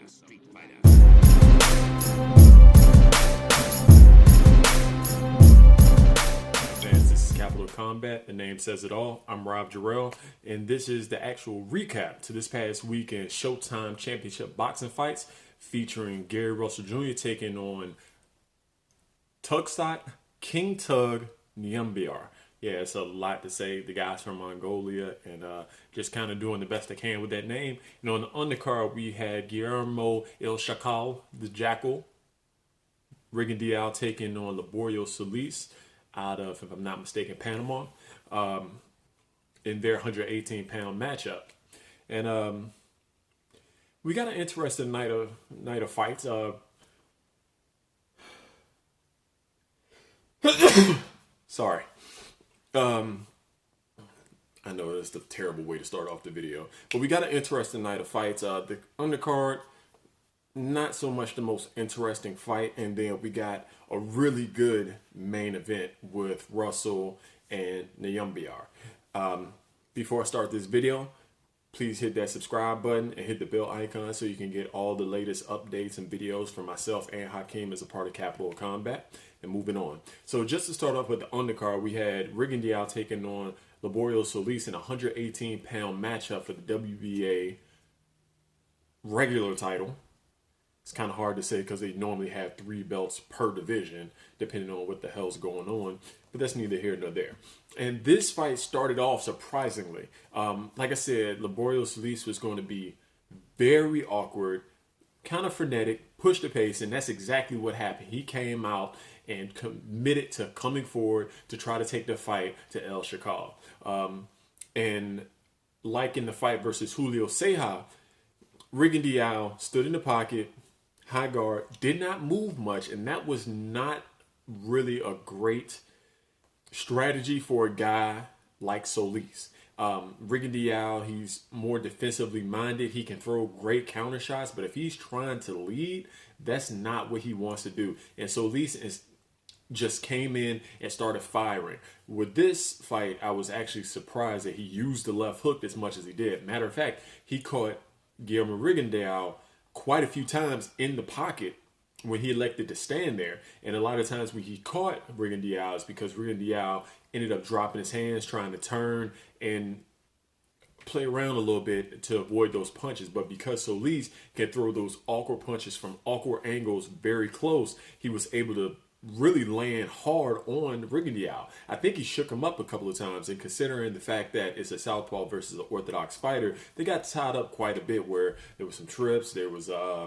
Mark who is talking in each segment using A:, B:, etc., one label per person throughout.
A: Fans, this is Capital Combat. The name says it all. I'm Rob Jarrell, and this is the actual recap to this past weekend Showtime Championship boxing fights featuring Gary Russell Jr. taking on Tugstock King Tug Nyambiar. Yeah, it's a lot to say. The guys from Mongolia, and just kind of doing the best I can with that name. You know, on the undercard, we had Guillermo El Chacal, the Jackal, Rigondeaux taking on Laborio Solis out of, if I'm not mistaken, Panama, in their 118-pound matchup. And we got an interesting night of fights. Sorry. I know that's the terrible way to start off the video, but we got an interesting night of fights. The undercard, not so much the most interesting fight, and then we got a really good main event with Russell and Nyambiar. Before I start this video, please hit that subscribe button and hit the bell icon so you can get all the latest updates and videos from myself and Hakeem as a part of Capital Combat. And moving on. So just to start off with the undercard, we had Rigondeaux taking on Laborio Solis in a 118-pound matchup for the WBA regular title. It's kind of hard to say because they normally have 3 belts per division, depending on what the hell's going on. But that's neither here nor there. And this fight started off surprisingly. Like I said, Laborio Solis was going to be very awkward, kind of frenetic, push the pace, and that's exactly what happened. He came out and committed to coming forward to try to take the fight to El Chacal. And like in the fight versus Julio Ceja, Rigondeaux stood in the pocket, high guard, did not move much, and that was not really a great strategy for a guy like Solis. Rigondeaux, he's more defensively minded. He can throw great counter shots, but if he's trying to lead, that's not what he wants to do. And Solis just came in and started firing. With this fight, I was actually surprised that he used the left hook as much as he did. Matter of fact, he caught Guillermo Rigondeaux quite a few times in the pocket when he elected to stand there. And a lot of times when he caught Rigondeaux, it's because Rigondeaux ended up dropping his hands, trying to turn and play around a little bit to avoid those punches. But because Solis can throw those awkward punches from awkward angles very close, he was able to really land hard on Rigondeaux. I think he shook him up a couple of times, and considering the fact that it's a southpaw versus an orthodox fighter, they got tied up quite a bit where there was some trips, there was I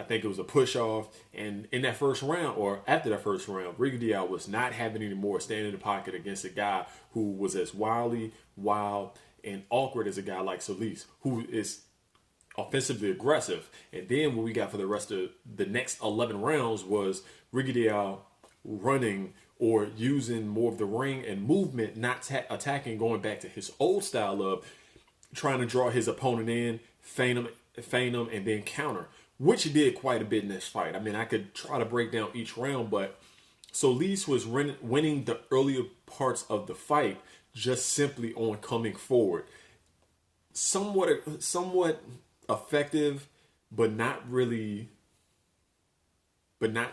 A: think it was a push-off, and in that first round, or after that first round, Rigondeaux was not having any more standing in the pocket against a guy who was as wild, and awkward as a guy like Solis, who is offensively aggressive. And then what we got for the rest of the next 11 rounds was Rigondeaux running or using more of the ring and movement, not attacking, going back to his old style of trying to draw his opponent in, feint him, and then counter, which he did quite a bit in this fight. I mean, I could try to break down each round, but Solis was winning the earlier parts of the fight just simply on coming forward. Somewhat effective, but not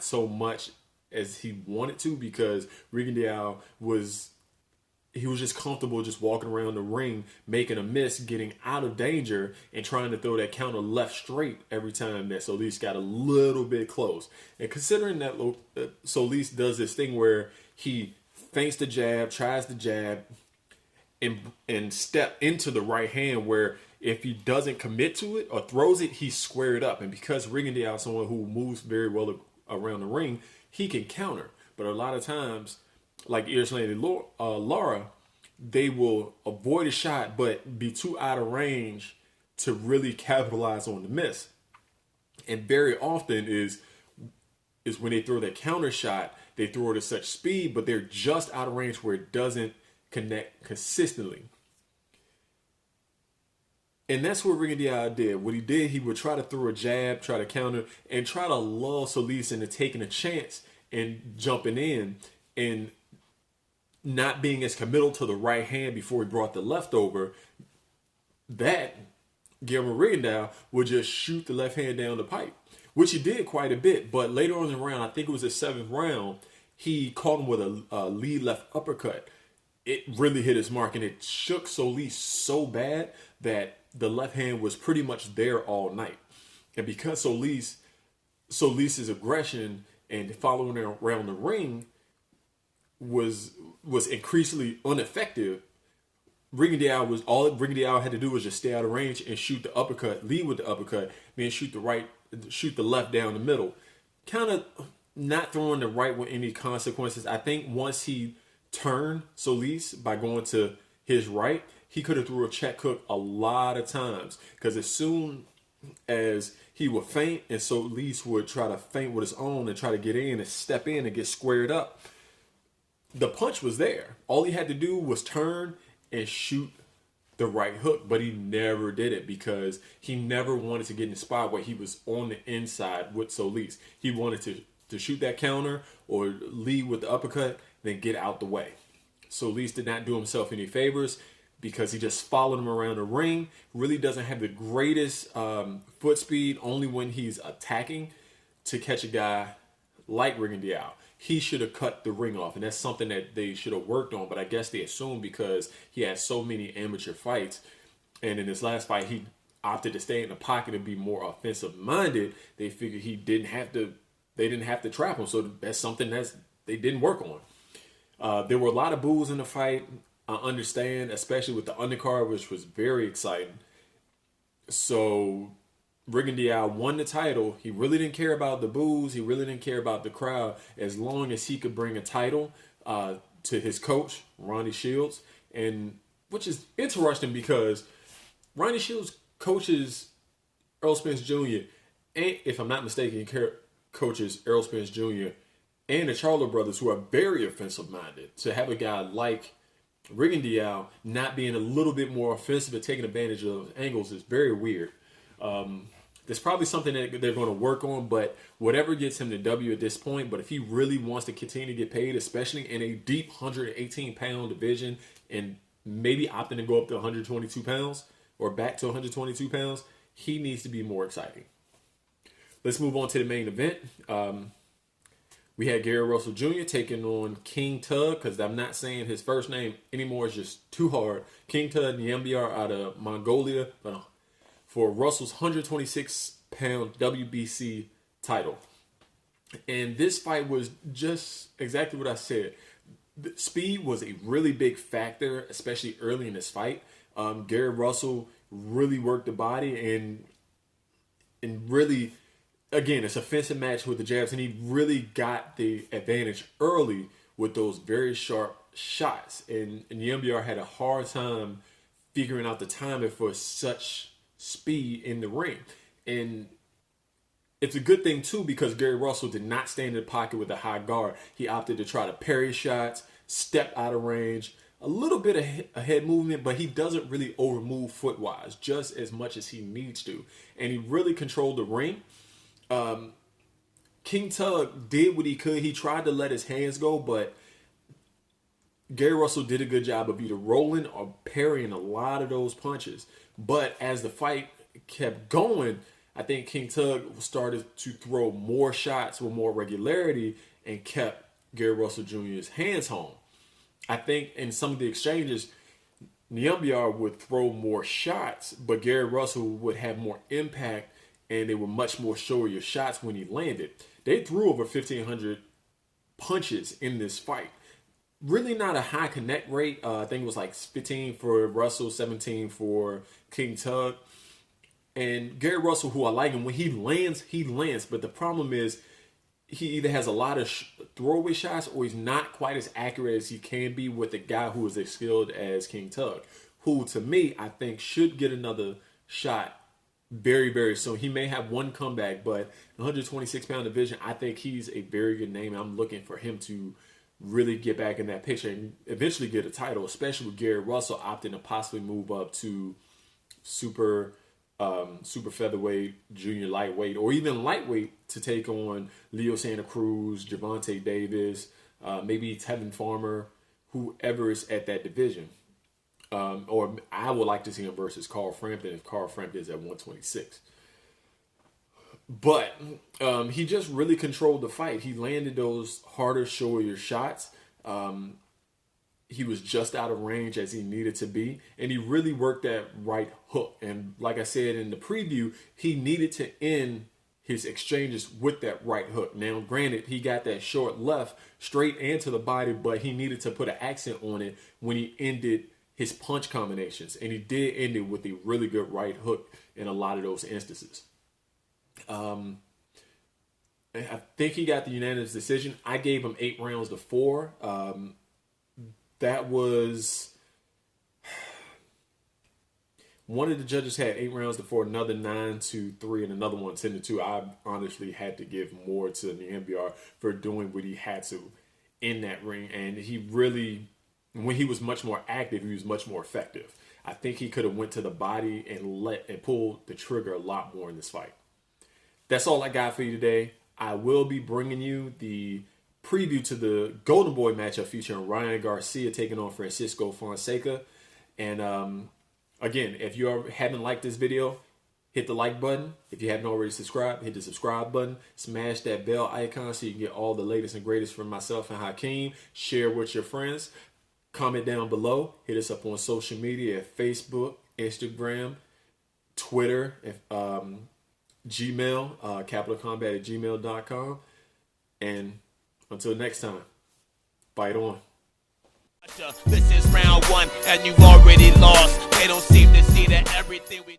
A: so much as he wanted to, because Rigondeaux was just comfortable just walking around the ring, making a miss, getting out of danger, and trying to throw that counter left straight every time that Solis got a little bit close. And considering that Solis does this thing where he feints the jab, tries the jab, and step into the right hand, where if he doesn't commit to it or throws it, he's squared up. And because Rigondeaux is someone who moves very well around the ring, he can counter. But a lot of times, like Earslande Lara, they will avoid a shot but be too out of range to really capitalize on the miss. And very often is when they throw that counter shot, they throw it at such speed, but they're just out of range where it doesn't connect consistently. And that's what Rigondeaux did. What he did, he would try to throw a jab, try to counter, and try to lull Solis into taking a chance and jumping in and not being as committal to the right hand before he brought the left over. That Guillermo Rigondeaux would just shoot the left hand down the pipe, which he did quite a bit. But later on in the round, I think it was the seventh round, he caught him with a lead left uppercut. It really hit his mark, and it shook Solis so bad that the left hand was pretty much there all night. And because Solis's aggression and following around the ring was increasingly ineffective, Rigondeaux had to do was just stay out of range and shoot the uppercut, lead with the uppercut, then shoot the left down the middle. Kind of not throwing the right with any consequences. I think once he turned Solis by going to his right, he could have threw a check hook a lot of times, because as soon as he would feint and Solis would try to feint with his own and try to get in and step in and get squared up, the punch was there. All he had to do was turn and shoot the right hook, but he never did it because he never wanted to get in the spot where he was on the inside with Solis. He wanted to shoot that counter or lead with the uppercut, then get out the way. Solis did not do himself any favors because he just followed him around the ring. Really doesn't have the greatest foot speed, only when he's attacking to catch a guy like Rigondeaux. He should have cut the ring off, and that's something that they should have worked on, but I guess they assumed because he had so many amateur fights, and in his last fight he opted to stay in the pocket and be more offensive minded, they figured they didn't have to trap him, so that's something they didn't work on. There were a lot of boos in the fight, I understand, especially with the undercard, which was very exciting. So Rigondeaux won the title. He really didn't care about the boos. He really didn't care about the crowd, as long as he could bring a title to his coach, Ronnie Shields, and which is interesting because Ronnie Shields coaches Earl Spence Jr. and, if I'm not mistaken, coaches Earl Spence Jr. and the Charlo brothers, who are very offensive minded. To have a guy like Rigondeaux not being a little bit more offensive and taking advantage of angles is very weird. There's probably something that they're going to work on, but whatever gets him the W at this point. But if he really wants to continue to get paid, especially in a deep 118-pound division, and maybe opting to go up to 122 pounds or back to 122 pounds, he needs to be more exciting. Let's move on to the main event. We had Gary Russell Jr. taking on King Tug, because I'm not saying his first name anymore, it's just too hard. King Tug Nyambiar out of Mongolia, for Russell's 126-pound WBC title. And this fight was just exactly what I said. The speed was a really big factor, especially early in this fight. Gary Russell really worked the body and really, again, it's a fencing match with the jabs, and he really got the advantage early with those very sharp shots. And Nyambiar had a hard time figuring out the timing for such speed in the ring. And it's a good thing too, because Gary Russell did not stand in the pocket with a high guard. He opted to try to parry shots, step out of range, a little bit of head movement, but he doesn't really overmove foot-wise, just as much as he needs to. And he really controlled the ring. King Tug did what he could. He tried to let his hands go, but Gary Russell did a good job of either rolling or parrying a lot of those punches. But as the fight kept going, I think King Tug started to throw more shots with more regularity and kept Gary Russell Jr.'s hands home. I think in some of the exchanges, Nyambiar would throw more shots, but Gary Russell would have more impact, and they were much more showier shots when he landed. They threw over 1,500 punches in this fight. Really not a high connect rate. I think it was like 15 for Russell, 17 for King Tug. And Gary Russell, who I like him, when he lands, he lands. But the problem is he either has a lot of throwaway shots, or he's not quite as accurate as he can be with a guy who is as skilled as King Tug, who to me, I think should get another shot very, very soon. He may have one comeback, but 126-pound division, I think he's a very good name. I'm looking for him to really get back in that picture and eventually get a title, especially with Gary Russell opting to possibly move up to super featherweight, junior lightweight, or even lightweight to take on Leo Santa Cruz, Gervonta Davis, maybe Tevin Farmer, whoever is at that division. or I would like to see him versus Carl Frampton if Carl Frampton is at 126. But he just really controlled the fight. He landed those harder, showier shots. He was just out of range as he needed to be. And he really worked that right hook. And like I said in the preview, he needed to end his exchanges with that right hook. Now, granted, he got that short left straight into the body, but he needed to put an accent on it when he ended his punch combinations. And he did end it with a really good right hook in a lot of those instances. I think he got the unanimous decision. I gave him 8 rounds to 4. That was... One of the judges had 8 rounds to 4, another 9-3, and another one 10-2. I honestly had to give more to the NBR for doing what he had to in that ring. And he really, when he was much more active, he was much more effective. I think he could have went to the body and pulled the trigger a lot more in this fight. That's all I got for you today. I will be bringing you the preview to the Golden Boy matchup featuring Ryan Garcia taking on Francisco Fonseca. And again, if you haven't liked this video, hit the like button. If you haven't already subscribed, hit the subscribe button. Smash that bell icon so you can get all the latest and greatest from myself and Hakeem. Share with your friends. Comment down below. Hit us up on social media at Facebook, Instagram, Twitter, Gmail, capitalcombat@gmail.com. And until next time, fight on.
B: This is round 1 and you've already lost. They don't seem to see that everything we